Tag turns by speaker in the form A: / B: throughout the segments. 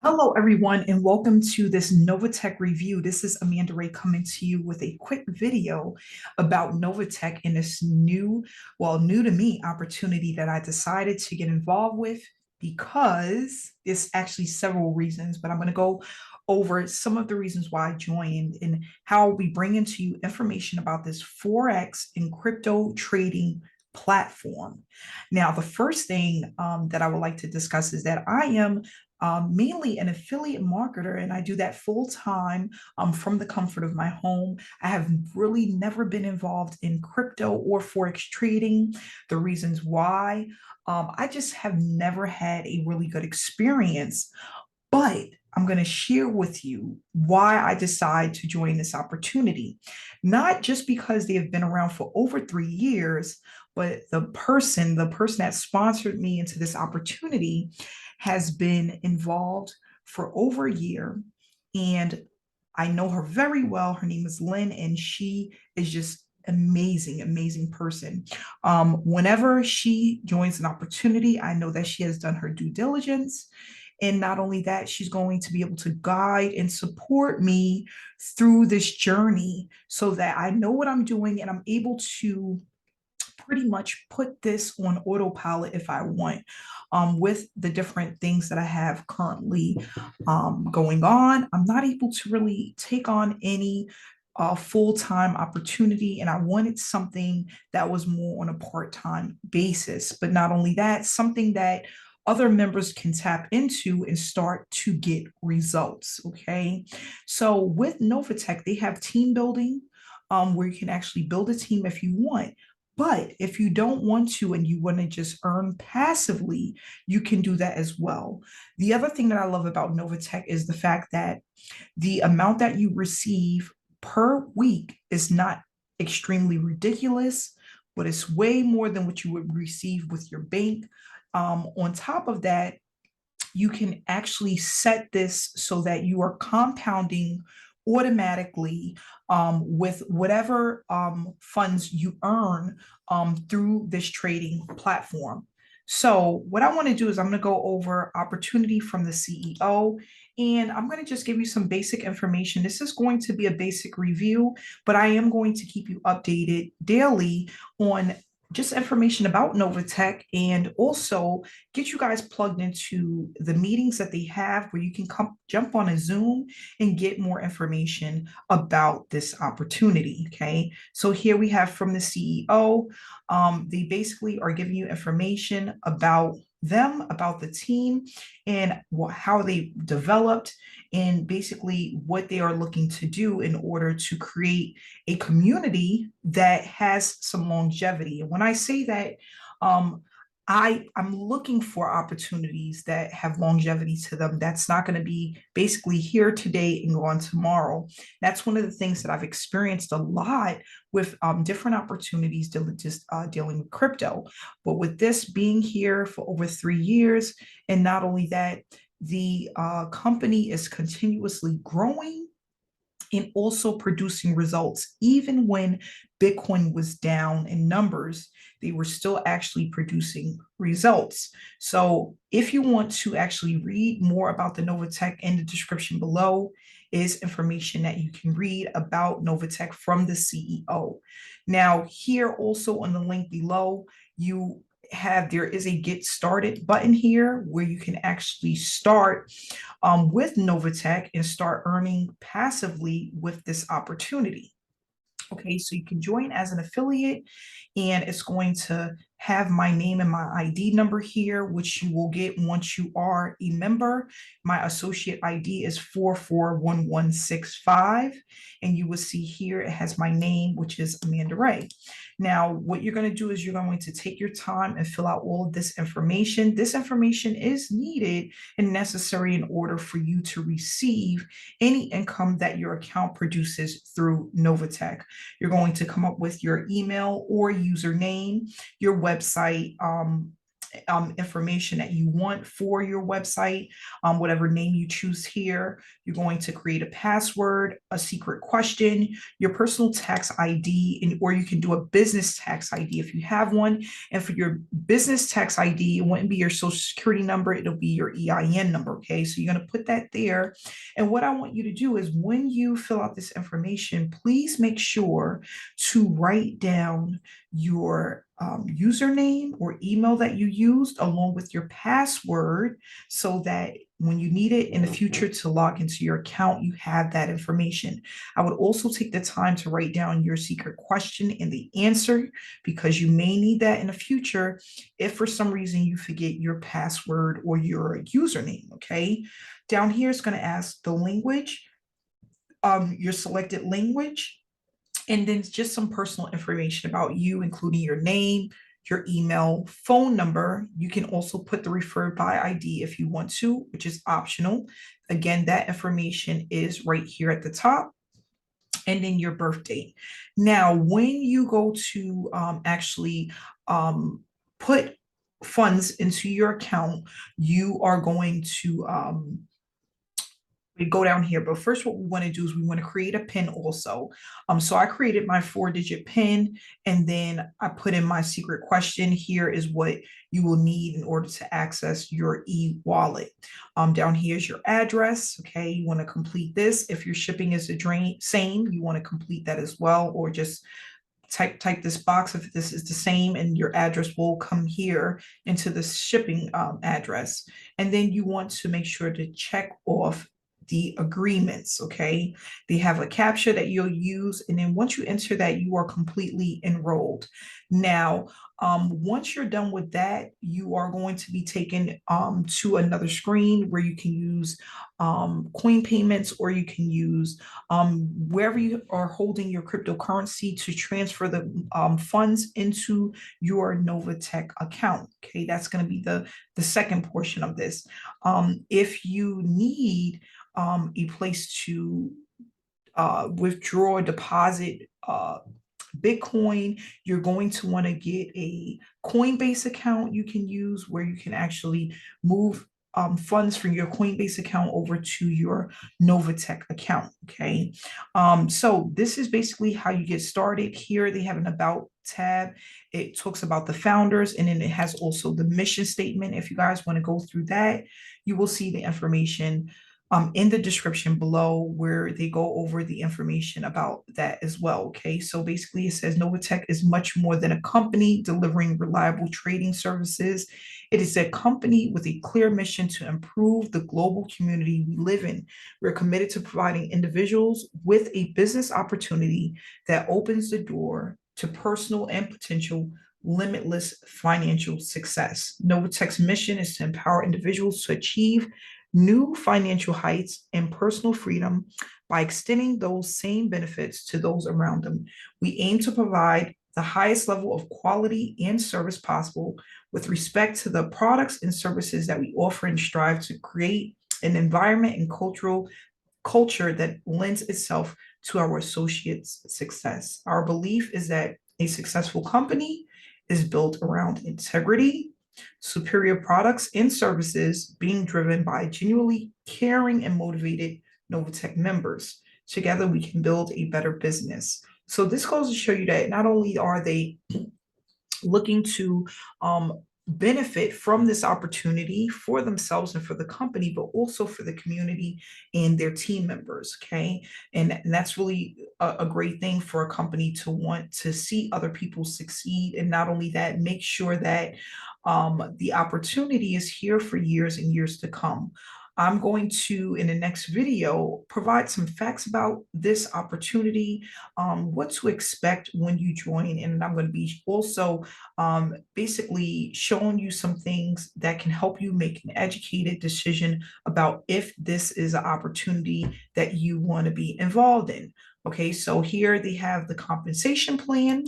A: Hello, everyone, and welcome to this Novatech review. This is Amanda Ray coming to you with a quick video about Novatech and this new to me opportunity that I decided to get involved with because there's actually several reasons, but I'm going to go over some of the reasons why I joined and how I'll be bringing to you information about this Forex and crypto trading platform. Now, the first thing that I would like to discuss is that I am mainly an affiliate marketer, and I do that full time from the comfort of my home. I have really never been involved in crypto or Forex trading. The reasons why, I just have never had a really good experience. But I'm going to share with you why I decide to join this opportunity. Not just because they have been around for over 3 years, but the person that sponsored me into this opportunity has been involved for over a year. And I know her very well. Her name is Lynn, and she is just amazing person. Whenever she joins an opportunity, I know that she has done her due diligence, and not only that, she's going to be able to guide and support me through this journey so that I know what I'm doing and I'm able to pretty much put this on autopilot if I want, with the different things that I have currently going on. I'm not able to really take on any full-time opportunity, and I wanted something that was more on a part-time basis. But not only that, something that other members can tap into and start to get results. Okay. So with Novatech, they have team building, where you can actually build a team if you want. But if you don't want to and you want to just earn passively, you can do that as well. The other thing that I love about Novatech is the fact that the amount that you receive per week is not extremely ridiculous, but it's way more than what you would receive with your bank. On top of that, you can actually set this so that you are compounding automatically with whatever funds you earn through this trading platform. So what I want to do is I'm going to go over opportunity from the CEO, and I'm going to just give you some basic information. This is going to be a basic review, but I am going to keep you updated daily on just information about Novatech, and also get you guys plugged into the meetings that they have where you can come jump on a Zoom and get more information about this opportunity. Okay. So here we have from the CEO. They basically are giving you information about them, about the team, and how they developed, and basically what they are looking to do in order to create a community that has some longevity. And when I say that, um, I'm looking for opportunities that have longevity to them. That's not going to be basically here today and gone tomorrow. That's one of the things that I've experienced a lot with different opportunities dealing with crypto. But with this being here for over 3 years, and not only that, the company is continuously growing and also producing results. Even when Bitcoin was down in numbers, they were still actually producing results. So if you want to actually read more about the Novatech, in the description below is information that you can read about Novatech from the CEO. Now, here also on the link below, there is a get started button here where you can actually start with Novatech and start earning passively with this opportunity. Okay, so you can join as an affiliate, and it's going to have my name and my ID number here, which you will get once you are a member. My associate ID is 441165, and you will see here it has my name, which is Amanda Ray. Now, what you're going to do is you're going to take your time and fill out all of this information. This information is needed and necessary in order for you to receive any income that your account produces through Novatech. You're going to come up with your email or username, your website, information that you want for your website, whatever name you choose here. You're going to create a password, a secret question, your personal tax ID, or you can do a business tax ID if you have one. And for your business tax ID, it wouldn't be your social security number, it'll be your EIN number. Okay, so you're going to put that there. And what I want you to do is when you fill out this information, please make sure to write down your username or email that you used along with your password so that when you need it in the future to log into your account, you have that information. I would also take the time to write down your secret question and the answer because you may need that in the future if for some reason you forget your password or your username, okay? Down here, it's going to ask the language, your selected language, and then just some personal information about you, including your name, your email, phone number. You can also put the referred by ID if you want to, which is optional. Again, that information is right here at the top. And then your birth date. Now, when you go to actually put funds into your account, you are going to we go down here. But first, what we want to do is we want to create a PIN also. So I created my 4-digit PIN, and then I put in my secret question. Here is what you will need in order to access your e-wallet. Down here is your address. Okay, you want to complete this. If your shipping is the same, you want to complete that as well, or just type this box if this is the same, and your address will come here into the shipping address. And then you want to make sure to check off the agreements. Okay, they have a captcha that you'll use, and then once you enter that, you are completely enrolled. Now, once you're done with that, you are going to be taken to another screen where you can use coin payments, or you can use wherever you are holding your cryptocurrency to transfer the funds into your Novatech account. Okay, that's going to be the second portion of this. If you need a place to withdraw, deposit Bitcoin, you're going to want to get a Coinbase account you can use where you can actually move funds from your Coinbase account over to your Novatech account. Okay. So this is basically how you get started. Here they have an about tab. It talks about the founders, and then it has also the mission statement. If you guys want to go through that, you will see the information in the description below where they go over the information about that as well. Okay, so basically it says Novatech is much more than a company delivering reliable trading services. It is a company with a clear mission to improve the global community we live in. We're committed to providing individuals with a business opportunity that opens the door to personal and potential limitless financial success. Novatech's mission is to empower individuals to achieve new financial heights and personal freedom by extending those same benefits to those around them. We aim to provide the highest level of quality and service possible with respect to the products and services that we offer, and strive to create an environment and culture that lends itself to our associates' success. Our belief is that a successful company is built around integrity, superior products and services being driven by genuinely caring and motivated Novatech members. Together, we can build a better business. So this goes to show you that not only are they looking to benefit from this opportunity for themselves and for the company, but also for the community and their team members. Okay. And that's really a great thing for a company to want to see other people succeed. And not only that, make sure that the opportunity is here for years and years to come. I'm going to, in the next video, provide some facts about this opportunity, what to expect when you join. And I'm going to be also basically showing you some things that can help you make an educated decision about if this is an opportunity that you want to be involved in. Okay, so here they have the compensation plan.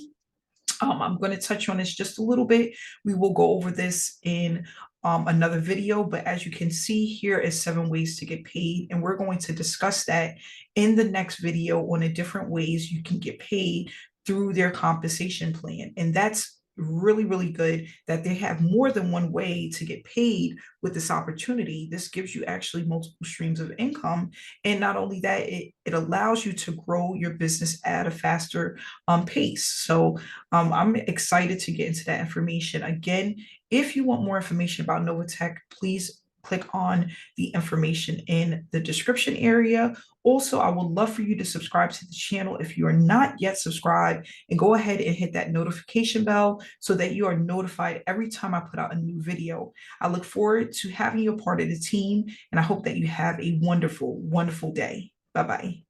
A: I'm going to touch on this just a little bit. We will go over this in another video, but as you can see, here is 7 ways to get paid, and we're going to discuss that in the next video on the different ways you can get paid through their compensation plan. And that's really, really good that they have more than one way to get paid with this opportunity. This gives you actually multiple streams of income. And not only that, it allows you to grow your business at a faster pace. So I'm excited to get into that information. Again, if you want more information about Novatech, please click on the information in the description area. Also, I would love for you to subscribe to the channel if you are not yet subscribed, and go ahead and hit that notification bell so that you are notified every time I put out a new video. I look forward to having you a part of the team, and I hope that you have a wonderful, wonderful day. Bye-bye.